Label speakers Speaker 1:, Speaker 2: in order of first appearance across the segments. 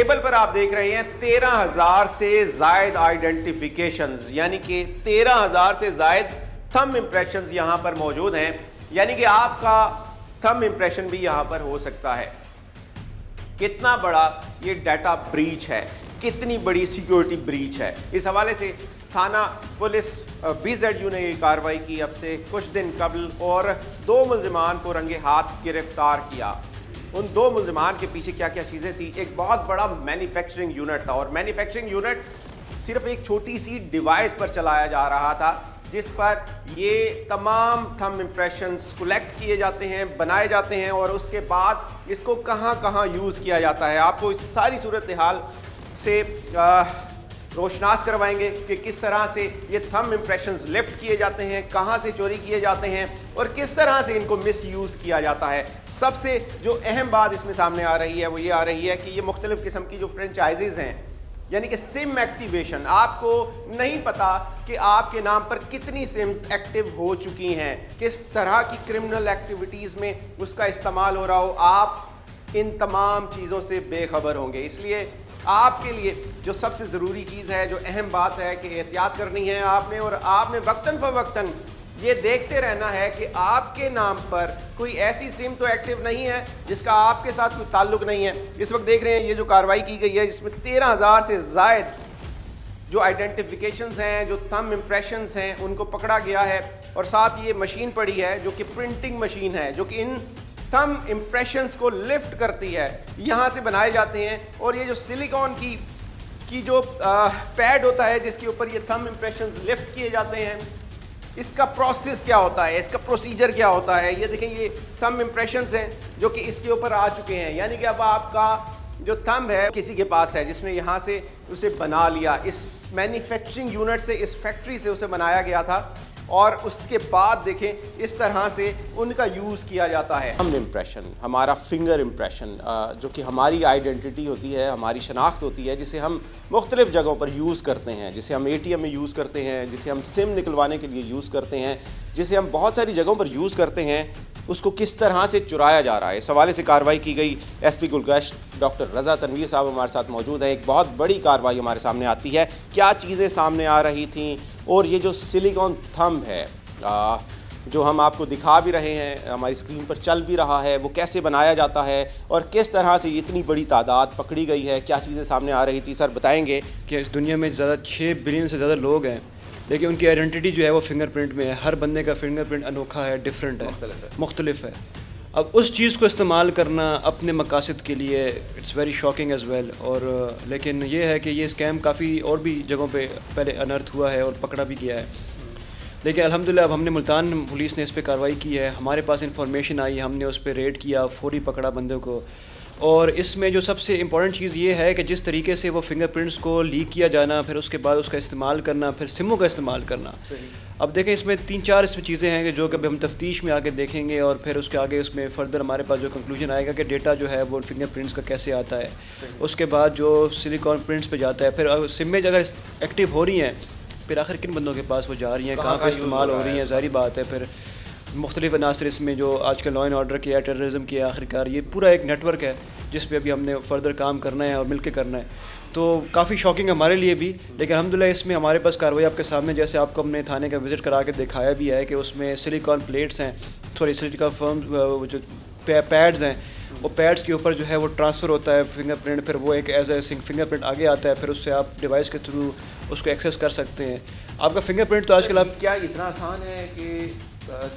Speaker 1: Table पर आप देख रहे हैं 13,000 से जायद आइडेंटिफिकेशंस, यानी कि 13,000 से जायद थंब इंप्रेशंस यहां पर मौजूद हैं। यानी कि आपका थंब इंप्रेशन भी यहां पर हो सकता है। कितना बड़ा ये डाटा ब्रीच है, कितनी बड़ी सिक्योरिटी ब्रीच है। इस हवाले से थाना पुलिस BZU ने ये कार्रवाई की अब से कुछ दिन कबल और 2 मुल्जिमान को रंगे हाथ गिरफ्तार किया। उन 2 मुल्जिमान के पीछे क्या क्या चीज़ें थी, एक बहुत बड़ा मैन्युफैक्चरिंग यूनिट था और मैन्युफैक्चरिंग यूनिट सिर्फ एक छोटी सी डिवाइस पर चलाया जा रहा था जिस पर ये तमाम थंब इंप्रेशंस कलेक्ट किए जाते हैं, बनाए जाते हैं और उसके बाद इसको कहाँ कहाँ यूज़ किया जाता है। आपको इस सारी सूरत हाल से रोशनास करवाएंगे कि किस तरह से ये थंब इंप्रेशंस लिफ्ट किए जाते हैं, कहाँ से चोरी किए जाते हैं और किस तरह से इनको मिस यूज़ किया जाता है। सबसे जो अहम बात इसमें सामने आ रही है वो ये आ रही है कि ये मुख्तलिफ़ किस्म की जो फ्रेंचाइजीज़ हैं, यानी कि सिम एक्टिवेशन, आपको नहीं पता कि आपके नाम पर कितनी सिम्स एक्टिव हो चुकी हैं, किस तरह की क्रिमिनल एक्टिविटीज़ में उसका इस्तेमाल हो रहा हो, आप इन तमाम चीज़ों से बेखबर होंगे। इसलिए आपके लिए जो सबसे ज़रूरी चीज़ है, जो अहम बात है कि एहतियात करनी है आपने, और आपने वक्तन फ़वक्तन ये देखते रहना है कि आपके नाम पर कोई ऐसी सिम तो एक्टिव नहीं है जिसका आपके साथ कोई ताल्लुक़ नहीं है। इस वक्त देख रहे हैं ये जो कार्रवाई की गई है जिसमें 13,000 से ज़ायद जो आइडेंटिफिकेशंस हैं, जो थंब इंप्रेशंस हैं, उनको पकड़ा गया है और साथ ये मशीन पड़ी है जो कि प्रिंटिंग मशीन है जो कि इन थंब इंप्रेशंस को लिफ्ट करती है, यहाँ से बनाए जाते हैं। और ये जो सिलिकॉन की जो पैड होता है जिसके ऊपर ये थंब इंप्रेशंस लिफ्ट किए जाते हैं, इसका प्रोसेस क्या होता है, इसका प्रोसीजर क्या होता है। ये देखें, ये थंब इंप्रेशंस हैं जो कि इसके ऊपर आ चुके हैं। यानी कि अब आपका जो थंब है किसी के पास है जिसने यहाँ से उसे बना लिया, इस मैन्युफैक्चरिंग यूनिट से, इस फैक्ट्री से उसे बनाया गया था और उसके बाद देखें इस तरह से उनका यूज़ किया जाता है। थंब इंप्रेशन, हमारा फिंगर इंप्रेशन, जो कि हमारी आइडेंटिटी होती है, हमारी शनाख्त होती है, जिसे हम मुख्तलिफ़ जगहों पर यूज़ करते हैं, जिसे हम ATM में यूज़ करते हैं, जिसे हम सिम निकलवाने के लिए यूज़ करते हैं, जिसे हम बहुत सारी जगहों पर यूज़ करते हैं, उसको किस तरह से चुराया जा रहा है। इस हवाले से कार्रवाई की गई। SP गुलगश्त डॉक्टर रज़ा तनवीर साहब हमारे साथ मौजूद हैं। एक बहुत बड़ी कार्रवाई हमारे सामने आती है, क्या चीज़ें सामने आ रही थी और ये जो सिलिकॉन थंब है जो हम आपको दिखा भी रहे हैं, हमारी स्क्रीन पर चल भी रहा है, वो कैसे बनाया जाता है और किस तरह से इतनी बड़ी तादाद पकड़ी गई है, क्या चीज़ें सामने आ रही थी, सर बताएंगे।
Speaker 2: कि इस दुनिया में ज़्यादा 6 बिलियन से ज़्यादा लोग हैं, लेकिन उनकी आइडेंटिटी जो है वो फिंगरप्रिंट में है। हर बंदे का फिंगरप्रिंट अनोखा है, डिफरेंट है, मुख्तलिफ है। अब उस चीज़ को इस्तेमाल करना अपने मकासद के लिए it's very shocking as well. और लेकिन ये है कि ये स्कैम काफ़ी और भी जगहों पे पहले अनर्थ हुआ है और पकड़ा भी गया है। लेकिन अल्हम्दुलिल्लाह अब हमने मुल्तान पुलिस ने इस पर कार्रवाई की है, हमारे पास इंफॉर्मेशन आई, हमने उस पर रेड किया, फौरी पकड़ा बंदे को। और इसमें जो सबसे इम्पॉर्टेंट चीज़ ये है कि जिस तरीके से वो फिंगरप्रिंट्स को लीक किया जाना, फिर उसके बाद उसका इस्तेमाल करना, फिर सिमों का इस्तेमाल करना। अब देखें, इसमें 3-4 इसमें चीज़ें हैं कि जो कभी हम तफ्तीश में आगे देखेंगे और फिर उसके आगे उसमें फ़र्दर हमारे पास जो कंक्लूजन आएगा कि डेटा जो है वो फिंगरप्रिंट्स का कैसे आता है, उसके बाद जो सिलिकॉन प्रिंट्स पे जाता है, फिर सिमें अगर एक्टिव हो रही हैं फिर आखिर किन बंदों के पास वो जा रही हैं, कहाँ पर इस्तेमाल हो रही हैं, ज़ाहिर बात है। फिर मुख्तलिफ अनासर इसमें जो आजकल लॉ एंड ऑर्डर किया, टेररिज्म किया, आखिरकार ये पूरा एक नेटवर्क है जिस पे अभी हमने फ़र्दर काम करना है और मिलकर करना है। तो काफ़ी शॉकिंग है हमारे लिए भी, लेकिन अल्हम्दुलिल्लाह इसमें हमारे पास कार्रवाई आपके सामने, जैसे आपको हमने थाने का विज़िट करा के दिखाया भी है कि उसमें सिलिकॉन प्लेट्स हैं, सॉरी सिलिकॉन फर्म जो पैड्स हैं, वो पैड्स के ऊपर जो है वो ट्रांसफ़र होता है फिंगरप्रिंट, फिर वो एक एज ए फिंगरप्रिंट आगे आता है, फिर उससे आप डिवाइस के थ्रू उसको एक्सेस कर सकते हैं। आपका फिंगरप्रिंट तो आजकल आप
Speaker 1: क्या इतना आसान है कि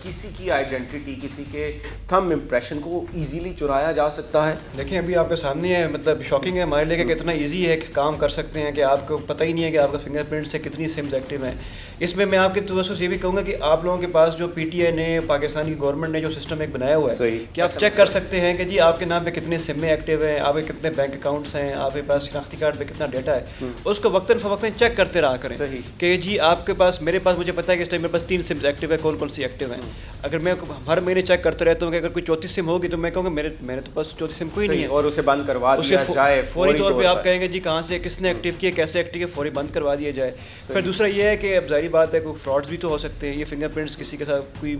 Speaker 1: किसी की आइडेंटिटी, किसी के थंब इंप्रेशन को इजीली चुराया जा सकता है?
Speaker 2: देखें अभी आपके सामने है, मतलब शॉकिंग है हमारे लिए कि कितना इजी है कि काम कर सकते हैं कि आपको पता ही नहीं है कि आपका फिंगरप्रिंट से कितनी सिम्स एक्टिव हैं। इसमें मैं आपके तवज्जो ये भी कहूँगा कि आप लोगों के पास जो PTI ने, पाकिस्तान की गवर्नमेंट ने जो सिस्टम एक बनाया हुआ है कि आप चेक कर सकते हैं कि जी आपके नाम पे कितने सिमें एक्टिव हैं, आपके कितने बैंक अकाउंट्स हैं, आपके पास शनाख्ती कार्ड पे कितना डेटा है, उसको वक्तन फ़वक्तन चेक करते रहा करें कि जी आपके पास, मेरे पास मुझे पता है कि इस टाइम मेरे पास 3 सिम्स एक्टिव है, कौन कौन सी एक्टिव एक्टिव हैं। अगर मैं हर महीने चेक करता रहता हूँ कि अगर कोई चौथी सिम होगी तो मैं कहूँगा मैंने तो पास चौथी सिम कोई नहीं है,
Speaker 1: और उसे बंद करवा
Speaker 2: उसे
Speaker 1: दिया जाए
Speaker 2: फौरी तौर पे आप कहेंगे जी कहाँ से किसने एक्टिव किया, कैसे एक्टिव किया, फौरी बंद करवा दिया जाए। फिर दूसरा ये है कि अब जाहिर बात है कोई फ्रॉड्स भी तो हो सकते हैं। ये फिंगरप्रिंट्स किसी के साथ कोई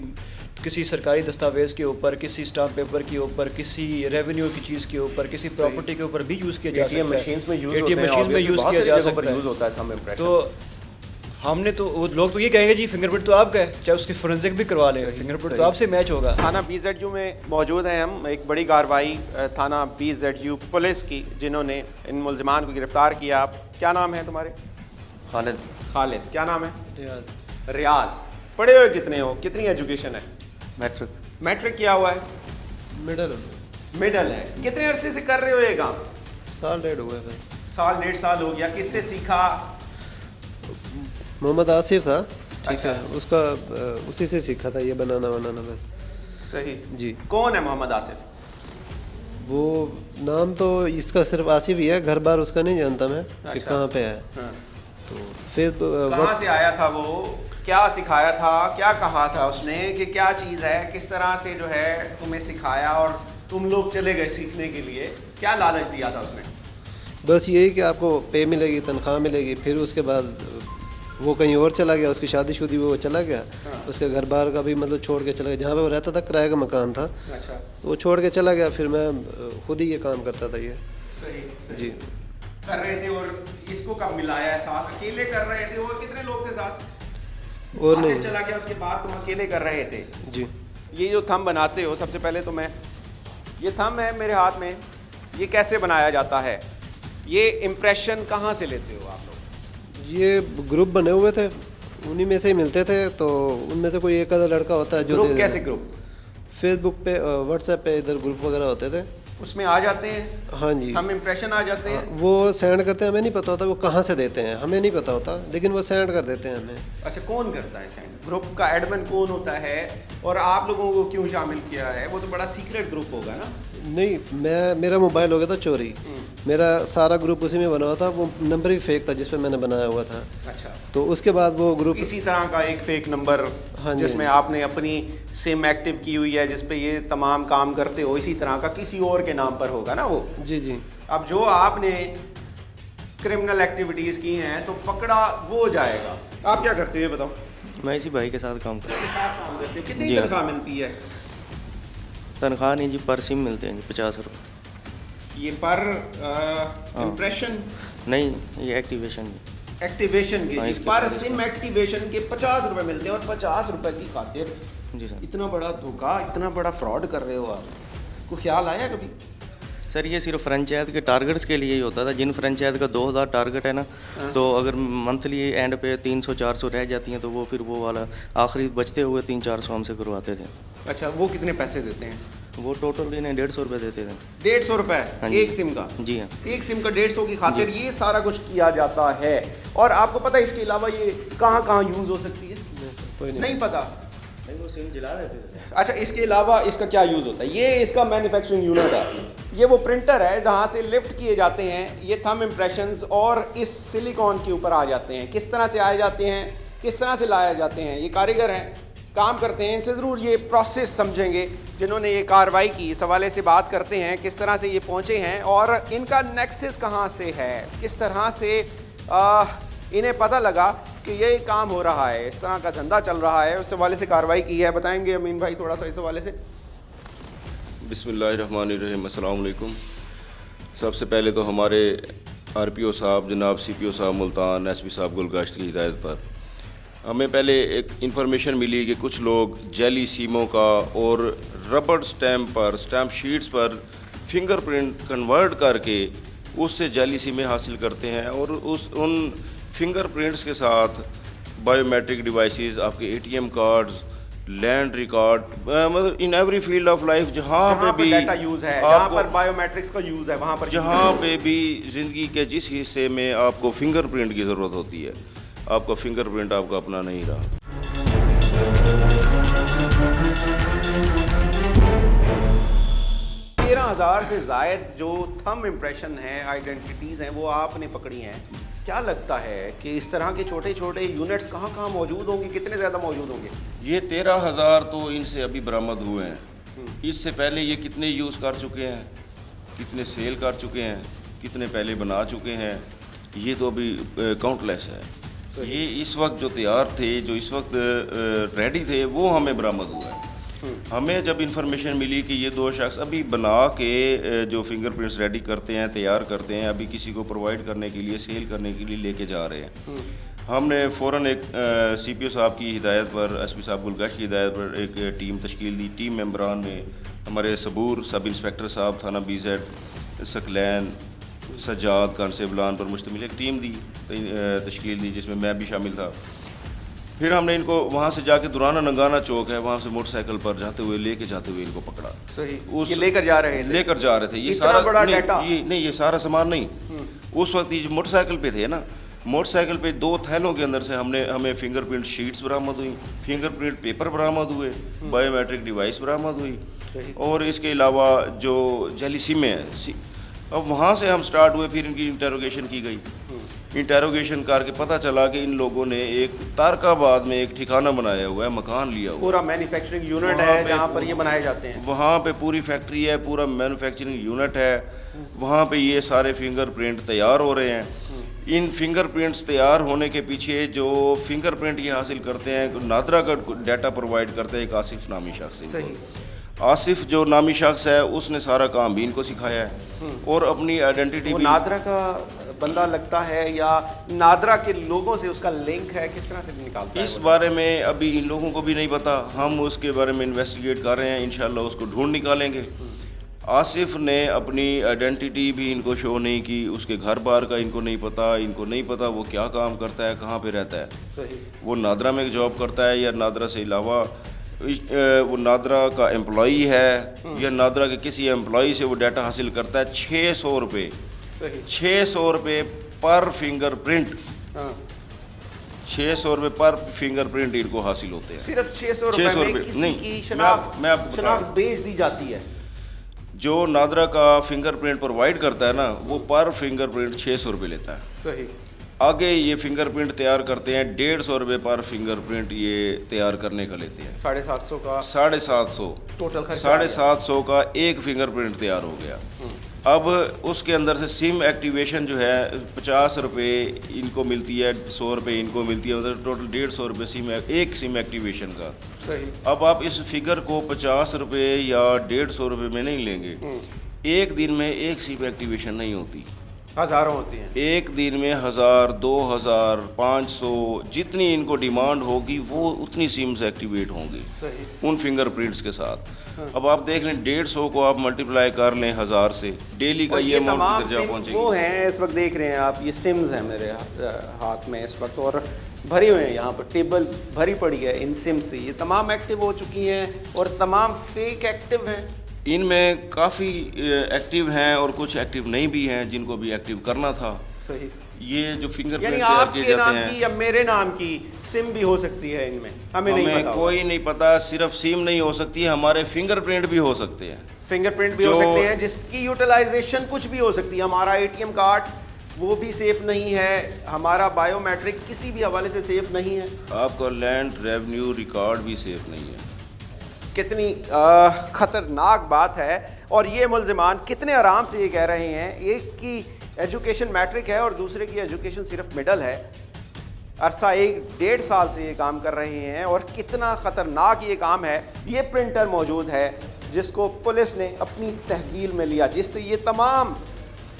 Speaker 2: किसी सरकारी दस्तावेज़ के ऊपर, किसी स्टाम्प पेपर के ऊपर, किसी रेवेन्यू की चीज़ के ऊपर, किसी प्रॉपर्टी के ऊपर भी यूज़ किया जा सकता है,
Speaker 1: ATM मशीन
Speaker 2: में यूज़ किया जा सकता है। तो हमने तो वो लोग तो ये कहेंगे जी फिंगरप्रिंट तो आपका है, चाहे उसकी फोरेंसिक भी करवा ले, फिंगरप्रिंट तो आपसे मैच होगा।
Speaker 1: थाना BZU में मौजूद हैं हम। एक बड़ी कार्रवाई थाना BZU पुलिस की, जिन्होंने इन मुलजिमान को गिरफ्तार किया। क्या नाम है तुम्हारे? खालिद। क्या नाम है? रियाज। पढ़े हुए कितने हो? कितनी एजुकेशन है? मैट्रिक किया हुआ है? मिडल है। कितने अरसे से कर रहे हो ये काम?
Speaker 3: साल डेढ़ हुआ है।
Speaker 1: साल डेढ़ साल हो गया। किससे सीखा?
Speaker 3: मोहम्मद आसिफ था, ठीक
Speaker 1: अच्छा।
Speaker 3: है, उसका उसी से सीखा था ये बनाना बस।
Speaker 1: सही
Speaker 3: जी।
Speaker 1: कौन है मोहम्मद आसिफ?
Speaker 3: वो नाम तो इसका सिर्फ आसिफ ही है, घर बार उसका नहीं जानता मैं कि
Speaker 1: अच्छा।
Speaker 3: कहाँ पे है।
Speaker 1: हाँ।
Speaker 3: तो फिर
Speaker 1: कहाँ से आया था वो? क्या सिखाया था? क्या कहा था उसने कि क्या चीज़ है? किस तरह से जो है तुम्हें सिखाया और तुम लोग चले गए सीखने के लिए? क्या लालच दिया था उसने?
Speaker 3: बस यही कि आपको पे मिलेगी, तनख्वाह मिलेगी। फिर उसके बाद वो कहीं और चला गया, उसकी शादीशुदी वो चला गया।
Speaker 1: हाँ।
Speaker 3: उसके घर बार का भी मतलब छोड़ के चला गया, जहाँ पे वो रहता था किराए का मकान था,
Speaker 1: अच्छा।
Speaker 3: तो वो छोड़ के चला गया। फिर मैं खुद ही ये काम करता था ये।
Speaker 1: सही।
Speaker 3: जी।
Speaker 1: कर रहे थे। और इसको कब मिलाया है साथ? अकेले कर रहे थे? और कितने लोग थे साथ?
Speaker 3: और नहीं।
Speaker 1: आसिफ चला गया, उसके बाद तुम अकेले कर रहे थे?
Speaker 3: जी।
Speaker 1: ये जो थंब बनाते हो, सबसे पहले तो मैं, ये थंब है मेरे हाथ में, ये कैसे बनाया जाता है? ये इम्प्रेशन कहाँ से लेते हो आप लोग?
Speaker 3: ये ग्रुप बने हुए थे, उन्हीं में से ही मिलते थे। तो उनमें से कोई एक आधा लड़का होता है जो
Speaker 1: ग्रुप कैसे ग्रुप?
Speaker 3: फेसबुक पे, व्हाट्सएप पे इधर ग्रुप वगैरह होते थे,
Speaker 1: उसमें आ जाते हैं?
Speaker 3: हाँ जी।
Speaker 1: हम इम्प्रेशन आ जाते हैं?
Speaker 3: वो सेंड करते हैं, हमें नहीं पता होता वो कहाँ से देते हैं, हमें नहीं पता होता, लेकिन वो सेंड कर देते हैं हमें।
Speaker 1: अच्छा, कौन करता है सेंड? ग्रुप का एडमिन कौन होता है? और आप लोगों को क्यों शामिल किया है? वो तो बड़ा सीक्रेट ग्रुप होगा ना?
Speaker 3: नहीं, मेरा मोबाइल हो गया था चोरी। मेरा सारा ग्रुप उसी में बना हुआ था, वो नंबर भी फेक था जिस पे मैंने बनाया हुआ था।
Speaker 1: अच्छा।
Speaker 3: तो उसके बाद वो ग्रुप
Speaker 1: इसी तरह का एक फेक नंबर,
Speaker 3: हाँ जी,
Speaker 1: जिसमें आपने अपनी सिम एक्टिव की हुई है, जिस पे ये तमाम काम करते हो, इसी तरह का किसी और के नाम पर होगा ना वो?
Speaker 3: जी जी।
Speaker 1: अब जो आपने क्रिमिनल एक्टिविटीज़ की हैं तो पकड़ा वो जाएगा। आप क्या करते हो ये बताओ?
Speaker 4: मैं इसी भाई के साथ काम करता
Speaker 1: इसके साथ काम करते हो? कितनी
Speaker 4: जी हाँ।
Speaker 1: तनख्वाह मिलती है?
Speaker 4: हूँ। तनख्वाह नहीं जी, पर सिम मिलते हैं जी 50 रुपये।
Speaker 1: ये पर इम्प्रेशन?
Speaker 4: नहीं, ये एक्टिवेशन जी।
Speaker 1: एक्टिवेशन के
Speaker 4: हाँ,
Speaker 1: इस
Speaker 4: इसके
Speaker 1: पर
Speaker 4: बाद
Speaker 1: सिम एक्टिवेशन के 50 रुपए मिलते हैं। और 50 रुपए की खातिर
Speaker 4: जी सर।
Speaker 1: इतना बड़ा धोखा, इतना बड़ा फ्रॉड कर रहे हो आप? को ख्याल आया कभी?
Speaker 4: सर ये सिर्फ फ्रेंचाइज के टारगेट्स के लिए ही होता था। जिन फ्रेंचाइज का 2000 टारगेट है ना, तो अगर मंथली एंड पे 300-400 रह जाती हैं तो वो फिर वो वाला आखिरी बचते हुए 300-400 हमसे करवाते थे।
Speaker 1: अच्छा, वो कितने पैसे देते हैं?
Speaker 4: वो टोटल इन्हें 150 रुपये देते थे।
Speaker 1: 150 रुपये
Speaker 4: हाँ जी।
Speaker 1: एक सिम का?
Speaker 4: जी हाँ।
Speaker 1: एक सिम का 150 की खातिर ये सारा कुछ किया जाता है। और आपको पता है इसके अलावा ये कहाँ कहाँ यूज़ हो सकती है?
Speaker 3: कोई
Speaker 1: नहीं पता?
Speaker 4: नहीं, वो सिम जला देते थे।
Speaker 1: अच्छा, इसके अलावा इसका क्या यूज़ होता है? ये इसका मैन्युफैक्चरिंग यूनिट है। ये वो प्रिंटर है जहाँ से लिफ्ट किए जाते हैं ये थंब इम्प्रेशंस और इस सिलिकॉन के ऊपर आ जाते हैं। किस तरह से आए जाते हैं, किस तरह से लाए जाते हैं, ये कारीगर हैं, काम करते हैं। इनसे ज़रूर ये प्रोसेस समझेंगे जिन्होंने ये कार्रवाई की। इस हवाले से बात करते हैं किस तरह से ये पहुँचे हैं और इनका नेक्सस कहाँ से है, किस तरह से इन्हें पता लगा कि ये काम हो रहा है, इस तरह का धंधा चल रहा है। उस हवाले से कार्रवाई की है। बताएंगे अमीन भाई थोड़ा सा इस हवाले से?
Speaker 5: बिस्मिल्लाहिर्रहमानिर्रहीम, अस्सलाम वालेकुम। सबसे पहले तो हमारे RPO साहब जनाब CPO साहब मुल्तान, SP साहब गुलगश्त की हिदायत पर हमें पहले एक इन्फॉर्मेशन मिली कि कुछ लोग जेली सीमों का और रबड़ स्टैम्प पर, स्टैम्प शीट्स पर फिंगरप्रिंट कन्वर्ट करके उससे जेली सीमें हासिल करते हैं और उन फिंगरप्रिंट्स के साथ बायोमेट्रिक डिवाइसेस, आपके ATM कार्ड्स, लैंड रिकॉर्ड, मतलब in every field of life जहाँ पे भी
Speaker 1: डाटा यूज़ है, जहाँ पर बायोमेट्रिक्स का यूज़ है, वहाँ पर
Speaker 5: जहाँ पे भी ज़िंदगी के जिस हिस्से में आपको फिंगरप्रिंट की ज़रूरत होती है, आपका फिंगरप्रिंट आपका अपना नहीं रहा।
Speaker 1: 13,000 से ज़ायद जो थंब इम्प्रेशन हैं, आइडेंटिटीज़ हैं, वो आपने पकड़ी हैं। क्या लगता है कि इस तरह के छोटे छोटे यूनिट्स कहाँ कहाँ मौजूद होंगे, कितने ज़्यादा मौजूद होंगे?
Speaker 5: ये 13,000 तो इनसे अभी बरामद हुए हैं। इससे पहले ये कितने यूज़ कर चुके हैं, कितने सेल कर चुके हैं, कितने पहले बना चुके हैं, ये तो अभी काउंटलेस है। ये इस वक्त जो तैयार थे, जो इस वक्त रेडी थे, वो हमें बरामद हुआ है। हमें जब इंफॉर्मेशन मिली कि ये 2 शख्स अभी बना के जो फिंगरप्रिंट्स रेडी करते हैं, तैयार करते हैं, अभी किसी को प्रोवाइड करने के लिए, सेल करने के लिए लेके जा रहे हैं, हमने फ़ौरन एक CPO साहब की हिदायत पर, SP साहब गुलगश्त की हिदायत पर एक टीम तश्कील दी। टीम मेंबरान में हमारे सबूर सब इंस्पेक्टर साहब थाना BZ, सकलैन, सज्जाद, कांस्टेबलान पर मुश्तमिल एक टीम दी, तश्कील दी, जिसमें मैं भी शामिल था। फिर हमने इनको वहाँ से जाके दुराना नंगाना चौक है, वहाँ से मोटरसाइकिल पर जाते हुए, लेके जाते हुए इनको पकड़ा।
Speaker 1: सही, ये लेकर जा रहे थे?
Speaker 5: लेकर जा रहे थे। ये
Speaker 1: इतना
Speaker 5: सारा
Speaker 1: बड़ा
Speaker 5: नहीं,
Speaker 1: डाटा?
Speaker 5: ये सारा सामान नहीं। उस वक्त ये मोटरसाइकिल पे थे ना, मोटरसाइकिल पे 2 थैलों के अंदर से हमें फिंगरप्रिंट शीट्स बरामद हुई, फिंगरप्रिंट पेपर बरामद हुए, बायोमेट्रिक डिवाइस बरामद हुई, और इसके अलावा जो जाली सिमें हैं। अब वहाँ से हम स्टार्ट हुए, फिर इनकी इंटेरोगेशन की गई। इंटेरोगेशन करके पता चला कि इन लोगों ने एक तारकाबाद में एक ठिकाना बनाया हुआ है, मकान लिया हुआ है।
Speaker 1: पूरा मैन्युफैक्चरिंग यूनिट है जहाँ पर ये बनाए जाते हैं?
Speaker 5: वहाँ पे पूरी फैक्ट्री है, पूरा मैन्युफैक्चरिंग यूनिट है। वहाँ पे ये सारे फिंगरप्रिंट तैयार हो रहे हैं। इन फिंगरप्रिंट्स तैयार होने के पीछे जो फिंगरप्रिंट ये हासिल करते हैं, नादरा का डाटा प्रोवाइड करते हैं एक आसिफ नामी शख्स।
Speaker 1: सही।
Speaker 5: आसिफ जो नामी शख्स है, उसने सारा काम भी इनको सिखाया है और अपनी आइडेंटिटी
Speaker 1: वो
Speaker 5: भी।
Speaker 1: नादरा का बंदा लगता है या नादरा के लोगों से उसका लिंक है, किस तरह से निकालता है?
Speaker 5: इस बारे में अभी इन लोगों को भी नहीं पता। हम उसके बारे में इन्वेस्टिगेट कर रहे हैं, इंशाल्लाह उसको ढूंढ निकालेंगे। आसिफ ने अपनी आइडेंटिटी भी इनको शो नहीं की, उसके घर बार का इनको नहीं पता वो क्या काम करता है, कहाँ पे रहता है।
Speaker 1: सही।
Speaker 5: वो नादरा में जॉब करता है या नादरा से अलावा वो नादरा का एम्प्लॉई है या नादरा के किसी एम्प्लॉई से वो डाटा हासिल करता है। 600 रुपये, 600 रुपये पर फिंगरप्रिंट, 600 रुपये पर फिंगरप्रिंट इनको हासिल होते हैं।
Speaker 1: सिर्फ 600 रुपये में किसी की शनाख्त बेच दी जाती है?
Speaker 5: जो नादरा का फिंगरप्रिंट प्रोवाइड करता है ना, वो पर फिंगरप्रिंट 600 रुपये लेता है।
Speaker 1: सही।
Speaker 5: आगे ये फिंगरप्रिंट तैयार करते हैं, 150 रुपये पर फिंगरप्रिंट ये तैयार करने का लेते हैं।
Speaker 1: 750 का
Speaker 5: 750
Speaker 1: टोटल खर्चा।
Speaker 5: 750 का एक फिंगरप्रिंट तैयार हो गया। अब उसके अंदर से सिम एक्टिवेशन जो है 50 रुपये इनको मिलती है, 100 रुपये इनको मिलती है, मतलब टोटल 150 रुपये एक सिम एक्टिवेशन का।
Speaker 1: सही।
Speaker 5: अब आप इस फिगर को 50 रुपये या 150 रुपये में नहीं लेंगे। एक दिन में एक सिम एक्टिवेशन नहीं होती,
Speaker 1: हज़ारों होती हैं।
Speaker 5: एक दिन में 1000, 2000, 500 जितनी इनको डिमांड होगी वो उतनी सिम्स एक्टिवेट होंगी उन फिंगरप्रिंट्स के साथ। अब आप देख लें 150 को आप मल्टीप्लाई कर लें 1000 से, डेली का ये अमाउंट किधर जा पहुँचेगी।
Speaker 1: वो हैं इस वक्त देख रहे हैं आप, ये सिम्स हैं मेरे हाथ में इस वक्त, और भरी हुए हैं, यहाँ पर टेबल भरी पड़ी है इन सिम्स से। ये तमाम एक्टिव हो चुकी हैं और तमाम फेक एक्टिव हैं।
Speaker 5: इनमें काफ़ी एक्टिव हैं और कुछ एक्टिव नहीं भी हैं, जिनको भी एक्टिव करना था।
Speaker 1: सही।
Speaker 5: ये जो फिंगरप्रिंट
Speaker 1: यानी
Speaker 5: तैयार किए
Speaker 1: आपके
Speaker 5: जाते
Speaker 1: नाम
Speaker 5: हैं,
Speaker 1: की या मेरे नाम की सिम भी हो सकती है इनमें, हमें नहीं पता।
Speaker 5: कोई नहीं पता। सिर्फ सिम नहीं हो सकती, हमारे फिंगरप्रिंट भी हो सकते हैं।
Speaker 1: फिंगरप्रिंट भी हो सकते हैं, जिसकी यूटिलाइजेशन कुछ भी हो सकती है। हमारा ATM कार्ड वो भी सेफ नहीं है, हमारा बायोमेट्रिक किसी भी हवाले से सेफ नहीं है,
Speaker 5: आपका लैंड रेवेन्यू रिकॉर्ड भी सेफ नहीं है।
Speaker 1: कितनी ख़तरनाक बात है। और ये मुल्ज़िमान कितने आराम से ये कह रहे हैं, एक की एजुकेशन मैट्रिक है और दूसरे की एजुकेशन सिर्फ मिडल है, अरसा 1-1.5 साल से ये काम कर रहे हैं, और कितना ख़तरनाक ये काम है। ये प्रिंटर मौजूद है जिसको पुलिस ने अपनी तहवील में लिया, जिससे ये तमाम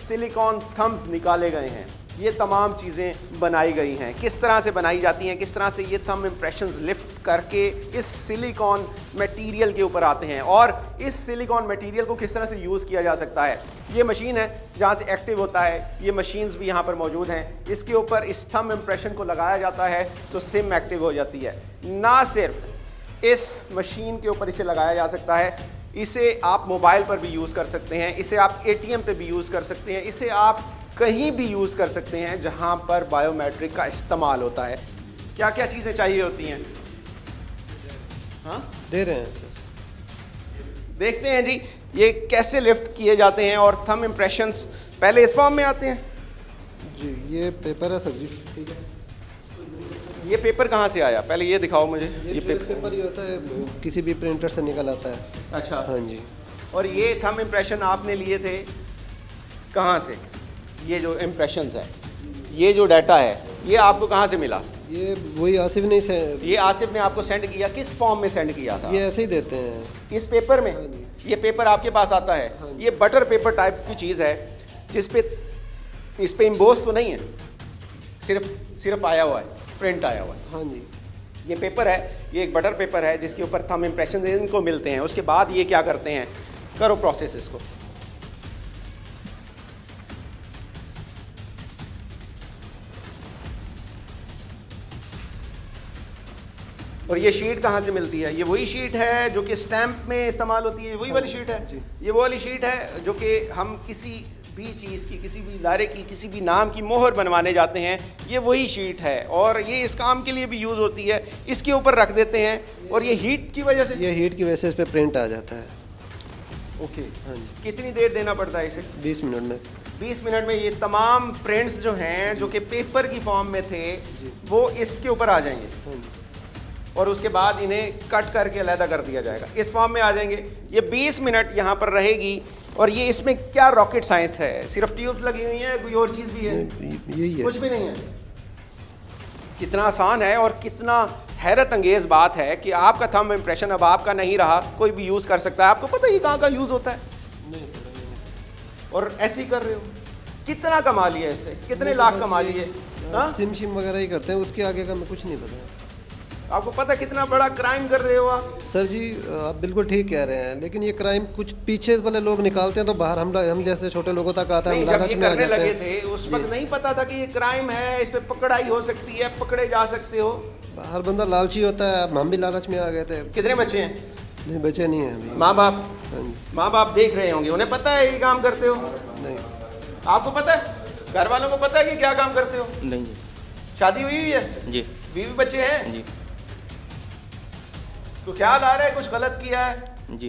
Speaker 1: सिलिकॉन थम्स निकाले गए हैं, ये तमाम चीज़ें बनाई गई हैं। किस तरह से बनाई जाती हैं, किस तरह से ये थंब इम्प्रेशंस लिफ्ट करके इस सिलिकॉन मटेरियल के ऊपर आते हैं, और इस सिलिकॉन मटेरियल को किस तरह से यूज़ किया जा सकता है। ये मशीन है जहाँ से एक्टिव होता है, ये मशीन्स भी यहाँ पर मौजूद हैं। इसके ऊपर इस थंब इम्प्रेशन को लगाया जाता है तो सिम एक्टिव हो जाती है। ना सिर्फ इस मशीन के ऊपर इसे लगाया जा सकता है, इसे आप मोबाइल पर भी यूज़ कर सकते हैं, इसे आप ATM पे भी यूज़ कर सकते हैं, इसे आप कहीं भी यूज़ कर सकते हैं जहां पर बायोमेट्रिक का इस्तेमाल होता है। क्या क्या चीज़ें चाहिए होती हैं? हाँ,
Speaker 3: दे रहे हैं सर।
Speaker 1: देखते हैं जी ये कैसे लिफ्ट किए जाते हैं। और थंब इम्प्रेशंस पहले इस फॉर्म में आते हैं,
Speaker 3: जी ये पेपर है सर जी, ठीक है।
Speaker 1: ये पेपर कहाँ से आया, पहले ये दिखाओ मुझे।
Speaker 3: ये पेपर ही होता है, किसी भी प्रिंटर से निकल आता है।
Speaker 1: अच्छा।
Speaker 3: हाँ जी।
Speaker 1: और ये थंब इम्प्रेशन आपने लिए थे कहाँ से? ये जो इम्प्रेशंस है, ये जो डाटा है, ये आपको कहाँ से मिला?
Speaker 3: ये वही आसिफ ने से,
Speaker 1: ये आसिफ ने आपको सेंड किया, किस फॉर्म में सेंड किया था?
Speaker 3: ये ऐसे ही देते हैं
Speaker 1: इस पेपर में?
Speaker 3: हाँ जी।
Speaker 1: ये पेपर आपके पास आता है?
Speaker 3: हाँ जी।
Speaker 1: ये बटर पेपर टाइप की चीज़ है जिस पे, इस पे इम्बोस तो नहीं है, सिर्फ आया हुआ है, प्रिंट आया हुआ है।
Speaker 3: हाँ जी।
Speaker 1: ये पेपर है, ये एक बटर पेपर है जिसके ऊपर थंब इम्प्रेशन इनको मिलते हैं। उसके बाद ये क्या करते हैं, करो प्रोसेस इसको। और ये शीट कहाँ से मिलती है? ये वही शीट है जो कि स्टैंप में इस्तेमाल होती है, वही वाली शीट है। ये वो वाली शीट है जो कि हम किसी भी चीज़ की, किसी भी इदारे की, किसी भी नाम की मोहर बनवाने जाते हैं, ये वही शीट है। और ये इस काम के लिए भी यूज़ होती है। इसके ऊपर रख देते हैं और ये हीट की वजह से,
Speaker 3: ये हीट की वजह से इस पे प्रिंट आ जाता है।
Speaker 1: ओके।
Speaker 3: हाँ जी।
Speaker 1: कितनी देर देना पड़ता है इसे?
Speaker 3: 20 मिनट में।
Speaker 1: 20 मिनट में ये तमाम प्रिंट्स जो हैं, जो कि पेपर की फॉर्म में थे, वो इसके ऊपर आ जाएंगे।
Speaker 3: हाँ जी।
Speaker 1: और उसके बाद इन्हें कट करके अलहदा कर दिया जाएगा, इस फॉर्म में आ जाएंगे। ये 20 मिनट यहाँ पर रहेगी। और ये इसमें क्या रॉकेट साइंस है? सिर्फ ट्यूब्स लगी हुई हैं, कोई और चीज़ भी है?
Speaker 3: यही है।
Speaker 1: कुछ भी नहीं है। कितना आसान है और कितना हैरत अंगेज़ बात है कि आपका थंब इम्प्रेशन अब आपका नहीं रहा, कोई भी यूज़ कर सकता है। आपको पता है ये कहाँ का यूज़ होता है? और ऐसे ही कर रहे हो। कितना कमा लिया इससे, कितने लाख कमा लिए? हाँ?
Speaker 3: सिम शिम वगैरह ही करते हैं, उसके आगे का मैं कुछ नहीं पता।
Speaker 1: आपको पता है कितना बड़ा क्राइम कर रहे हो आप?
Speaker 3: सर जी आप बिल्कुल ठीक कह रहे हैं, लेकिन ये क्राइम कुछ पीछे वाले लोग निकालते हैं तो बाहर हम जैसे छोटे लोगों तक आता है,
Speaker 1: नहीं,
Speaker 3: हम
Speaker 1: जब
Speaker 3: लालच
Speaker 1: ये
Speaker 3: में आ
Speaker 1: करने
Speaker 3: जाते
Speaker 1: लगे
Speaker 3: हैं।
Speaker 1: थे उस वक्त नहीं पता था कि ये क्राइम है, इस पे पकड़ाई हो सकती है, पकड़े जा सकते हो।
Speaker 3: हर बंदा लालची होता है, अब हम भी लालच में आ गए थे।
Speaker 1: कितने बच्चे हैं?
Speaker 3: नहीं बचे नहीं हैं अभी।
Speaker 1: माँ बाप?
Speaker 3: हाँ जी।
Speaker 1: माँ बाप देख रहे होंगे, उन्हें पता है ये काम करते हो?
Speaker 3: नहीं।
Speaker 1: आपको पता है? घर वालों को पता है कि क्या काम करते हो?
Speaker 4: नहीं जी।
Speaker 1: शादी हुई हुई है?
Speaker 4: जी।
Speaker 1: बीवी बच्चे हैं?
Speaker 4: जी।
Speaker 1: तो ख्याल आ रहा है कुछ गलत किया है?
Speaker 4: जी।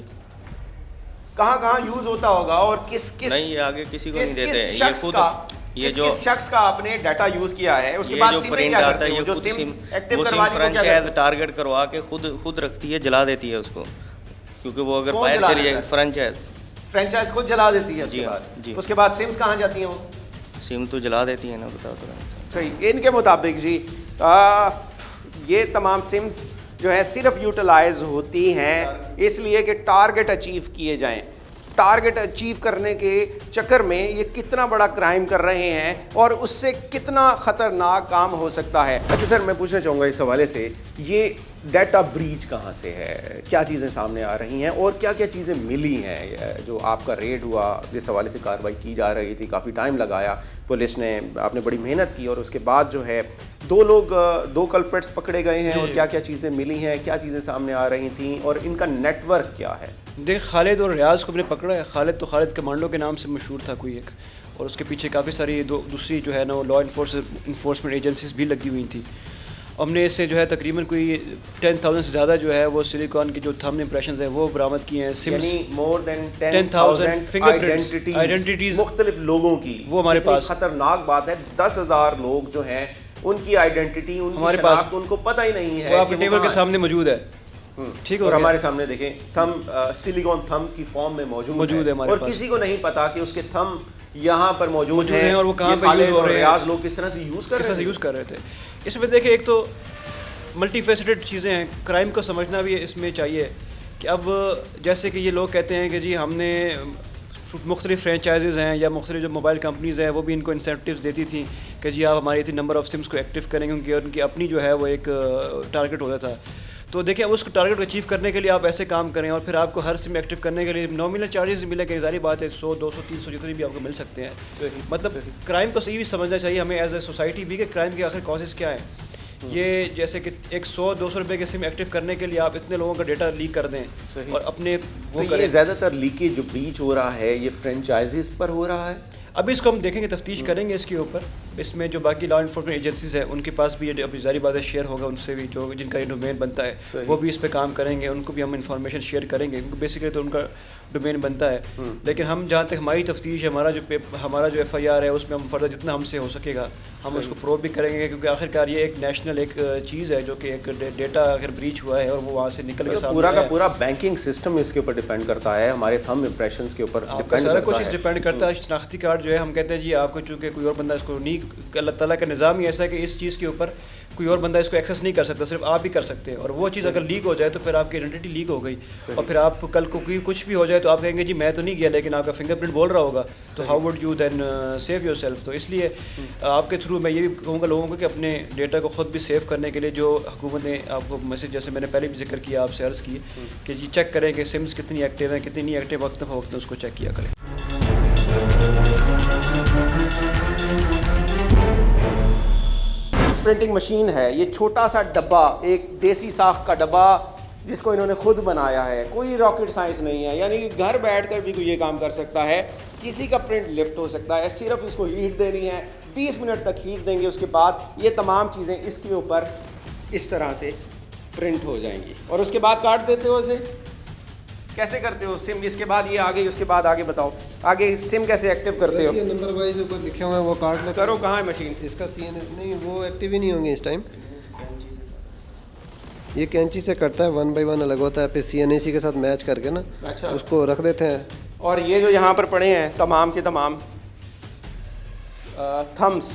Speaker 1: कहाँ कहाँ यूज होता होगा और किस किस
Speaker 4: नहीं, ये आगे किसी को
Speaker 1: किस
Speaker 4: नहीं देते हैं,
Speaker 1: किस
Speaker 4: ये
Speaker 1: शख्स
Speaker 4: खुद,
Speaker 1: का,
Speaker 4: ये
Speaker 1: किस
Speaker 4: जो
Speaker 1: किस शख्स का आपने डाटा यूज किया है? उसके
Speaker 4: ये
Speaker 1: बाद
Speaker 4: जो
Speaker 1: सिम में
Speaker 4: प्रिंट
Speaker 1: क्या
Speaker 4: आता
Speaker 1: करते
Speaker 4: है,
Speaker 1: हो?
Speaker 4: ये
Speaker 1: जो
Speaker 4: खुद
Speaker 1: सिम
Speaker 4: सिम
Speaker 1: एक्टिव
Speaker 4: वो सिम
Speaker 1: करवाने को क्या
Speaker 4: फ्रेंचाइज
Speaker 1: करते हो?
Speaker 4: टारगेट करवा के खुद रखती है, जला देती है उसको, क्योंकि वो अगर
Speaker 1: कौन
Speaker 4: बाहर
Speaker 1: जला
Speaker 4: चली
Speaker 1: देता
Speaker 4: जाएगी
Speaker 1: है?
Speaker 4: फ्रेंचाइज
Speaker 1: फ्रेंचाइज खुद जला देती है
Speaker 4: जी
Speaker 1: उसके
Speaker 4: हाँ,
Speaker 1: बाद?
Speaker 4: जी।
Speaker 1: उसके बाद सिम्स कहाँ जाती हैं वो?
Speaker 4: सिम तो जला देती है ना, बताओ तो।
Speaker 1: सही। इनके मुताबिक जी ये तमाम सिम्स जो है सिर्फ यूटिलाइज होती हैं इसलिए कि टारगेट अचीव किए जाएं। टारगेट अचीव करने के चक्कर में ये कितना बड़ा क्राइम कर रहे हैं और उससे कितना ख़तरनाक काम हो सकता है। अच्छा सर, मैं पूछना चाहूँगा इस हवाले से, ये डाटा ब्रीच कहाँ से है, क्या चीज़ें सामने आ रही हैं और क्या क्या चीज़ें मिली हैं? जो आपका रेड हुआ, जिस हवाले से कार्रवाई की जा रही थी, काफ़ी टाइम लगाया, पुलिस ने, आपने बड़ी मेहनत की और उसके बाद जो है दो कल्प्रिट्स पकड़े गए हैं और क्या क्या चीज़ें मिली हैं, क्या चीज़ें सामने आ रही थी और इनका नेटवर्क क्या है?
Speaker 2: देख, खालिद और रियाज को हमने पकड़ा है। खालिद कमांडो के नाम से मशहूर था कोई एक, और उसके पीछे काफ़ी सारी दूसरी जो है ना वो लॉ इन्फोर्समेंट एजेंसीज भी लगी हुई थी। हमने इससे जो है तकरीबन कोई 10,000 से ज़्यादा जो है वो सिलिकॉन की जो थंब इम्प्रेशंस हैं वो बरामद किए हैं। सिम्स
Speaker 1: यानी मोर देन
Speaker 2: 10,000 फिंगरप्रिंट्स, आइडेंटिटीज
Speaker 1: मुख्तलिफ लोगों की,
Speaker 2: वो हमारे
Speaker 1: कितनी
Speaker 2: पास।
Speaker 1: खतरनाक बात है। 10,000 लोग जो हैं उनकी आइडेंटिटी, उनकी
Speaker 2: हमारे
Speaker 1: शनाख्त
Speaker 2: पास
Speaker 1: उनको पता ही नहीं है।
Speaker 2: वो आपके
Speaker 1: कि
Speaker 2: टेबल के
Speaker 1: कहाँ
Speaker 2: सामने मौजूद है। ठीक
Speaker 1: और
Speaker 2: है,
Speaker 1: हमारे सामने देखें थंब, सिलिकॉन थंब की फॉर्म में मौजूद है
Speaker 2: हमारे
Speaker 1: और
Speaker 2: पास।
Speaker 1: किसी को नहीं पता कि उसके थंब यहाँ पर मौजूद हैं
Speaker 2: और वो कहाँ
Speaker 1: ये
Speaker 2: पे
Speaker 1: खालिद
Speaker 2: यूज़ हो
Speaker 1: और
Speaker 2: रहे हैं,
Speaker 1: रियाज लोग किस तरह से यूज़ कर
Speaker 2: किस
Speaker 1: रहे
Speaker 2: तरह से
Speaker 1: हैं।
Speaker 2: यूज़ कर रहे थे। इसमें देखिए, एक तो मल्टीफेसेटेड चीज़ें हैं, क्राइम को समझना भी इसमें चाहिए कि अब जैसे कि ये लोग कहते हैं कि जी हमने मुख्तलिफ फ्रेंचाइजेज़ हैं या मुख्तलिफ जो मोबाइल कंपनीज़ हैं वो भी इनको इंसेंटिव्स देती थी कि जी आप हमारी इतनी नंबर ऑफ़ सिम्स को एक्टिव करेंगे, क्योंकि उनकी अपनी जो है वो एक टारगेट होता था। तो देखिए, अब उसको टारगेट अचीव करने के लिए आप ऐसे काम करें और फिर आपको हर सिम एक्टिव करने के लिए नॉमिनल चार्जेस मिलेंगे। जारी बात है 100, 200, 300 जितने भी आपको मिल सकते हैं। मतलब क्राइम को सही भी समझना चाहिए हमें एज ए सोसाइटी भी कि क्राइम के आखिर कॉजेज़ क्या हैं। ये जैसे कि एक 100-200 रुपये के सिम एक्टिव करने के लिए आप इतने लोगों का डेटा लीक कर दें और अपने वो
Speaker 1: तो
Speaker 2: करें।
Speaker 1: ये ज़्यादातर लीकेज जो ब्रीच हो रहा है ये फ्रेंचाइजीज पर हो रहा है।
Speaker 2: अभी इसको हम देखेंगे, तफ्तीश करेंगे इसके ऊपर। इसमें जो बाकी लॉ इन्फोर्समेंट एजेंसीज है उनके पास भी ये अभी जारी बात है शेयर होगा उनसे भी, जो जिनका ये डोमेन बनता है वो भी इस पे काम करेंगे, उनको भी हम इंफॉर्मेशन शेयर करेंगे क्योंकि बेसिकली तो उनका डोमेन बनता है। लेकिन हम जहाँ तक हमारी तफ्तीश है, हमारा जो FIR है उसमें हम फर्दर जितना हमसे हो सकेगा हम उसको प्रोब भी करेंगे, क्योंकि आखिरकार ये एक नेशनल एक चीज़ है जो कि एक डेटा अगर ब्रीच हुआ है और वो वहाँ से निकल के
Speaker 1: पूरा का पूरा बैंकिंग सिस्टम इसके ऊपर डिपेंड करता है, हमारे थंब इम्प्रेशंस के ऊपर
Speaker 2: आपका सारा कुछ डिपेंड करता है। शनाख्ती कार्ड जो है हम कहते हैं जी आपको, चूँकि कोई और बंदा इसको नहीं, अल्लाह ताला का निज़ाम ही ऐसा है कि इस चीज़ के ऊपर कोई और बंदा इसको एक्सेस नहीं कर सकता, सिर्फ आप ही कर सकते हैं। और वो चीज़ अगर लीक हो जाए तो फिर आपकी आइडेंटिटी लीक हो गई और फिर आप कल को कोई कुछ भी हो जाए तो आप कहेंगे जी मैं तो नहीं गया, लेकिन आपका फिंगरप्रिंट बोल रहा होगा, तो how would you then save yourself. तो इसलिए आपके थ्रू मैं ये भी कहूँगा लोगों को कि अपने डेटा को ख़ुद भी सेव करने के लिए जो हुकूमत ने आपको मैसेज, जैसे मैंने पहले भी जिक्र किया, आपसे अर्ज़ की कि जी चेक करें कि सिम्स कितनी एक्टिव हैं कितनी नहीं एक्टिव, वक्त फ़वक्त उसको चेक किया करें।
Speaker 1: प्रिंटिंग मशीन है, ये छोटा सा डब्बा, एक देसी साख का डब्बा जिसको इन्होंने खुद बनाया है, कोई रॉकेट साइंस नहीं है, यानी कि घर बैठकर भी कोई ये काम कर सकता है। किसी का प्रिंट लिफ्ट हो सकता है, सिर्फ इसको हीट देनी है, 20 मिनट तक हीट देंगे, उसके बाद ये तमाम चीज़ें इसके ऊपर इस तरह से प्रिंट हो जाएंगी और उसके बाद काट देते हो इसे। कैसे करते हो सिम? इसके बाद ये आगे, उसके बाद आगे बताओ, आगे सिम कैसे एक्टिव करते हो?
Speaker 3: ये नंबर वाइज ऊपर लिखे हुए हैं वो काट लेते
Speaker 1: करो। कहाँ है मशीन?
Speaker 3: इसका CNS नहीं, वो एक्टिव ही नहीं होंगे इस टाइम। ये कैंची से कटता है, 1 बाई 1 अलग होता है, फिर CNC के साथ मैच करके ना
Speaker 1: अच्छा।
Speaker 3: उसको रख देते हैं।
Speaker 1: और ये जो यहाँ पर पड़े हैं तमाम के तमाम थम्स,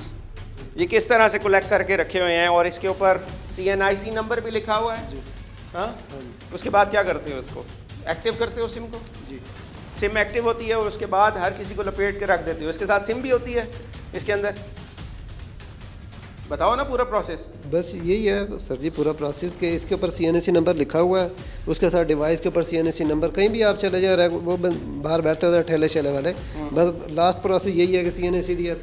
Speaker 1: ये किस तरह से कलेक्ट करके रखे हुए हैं और इसके ऊपर CNIC नंबर भी लिखा हुआ है। हाँ, उसके बाद क्या करते हो? उसको एक्टिव करते हो सिम को? जी, सिम एक्टिव होती है और उसके बाद हर किसी को लपेट के रख देते हो। इसके साथ सिम भी होती है इसके अंदर। बताओ ना पूरा प्रोसेस।
Speaker 3: बस यही है सर जी, पूरा प्रोसेस के इसके ऊपर CNC नंबर लिखा हुआ है, उसके साथ डिवाइस के ऊपर CNC नंबर, कहीं भी आप चले जाए, वो बाहर बैठते होते हैं ठेले शेले वाले, बस लास्ट प्रोसेस यही है कि CNC दिया,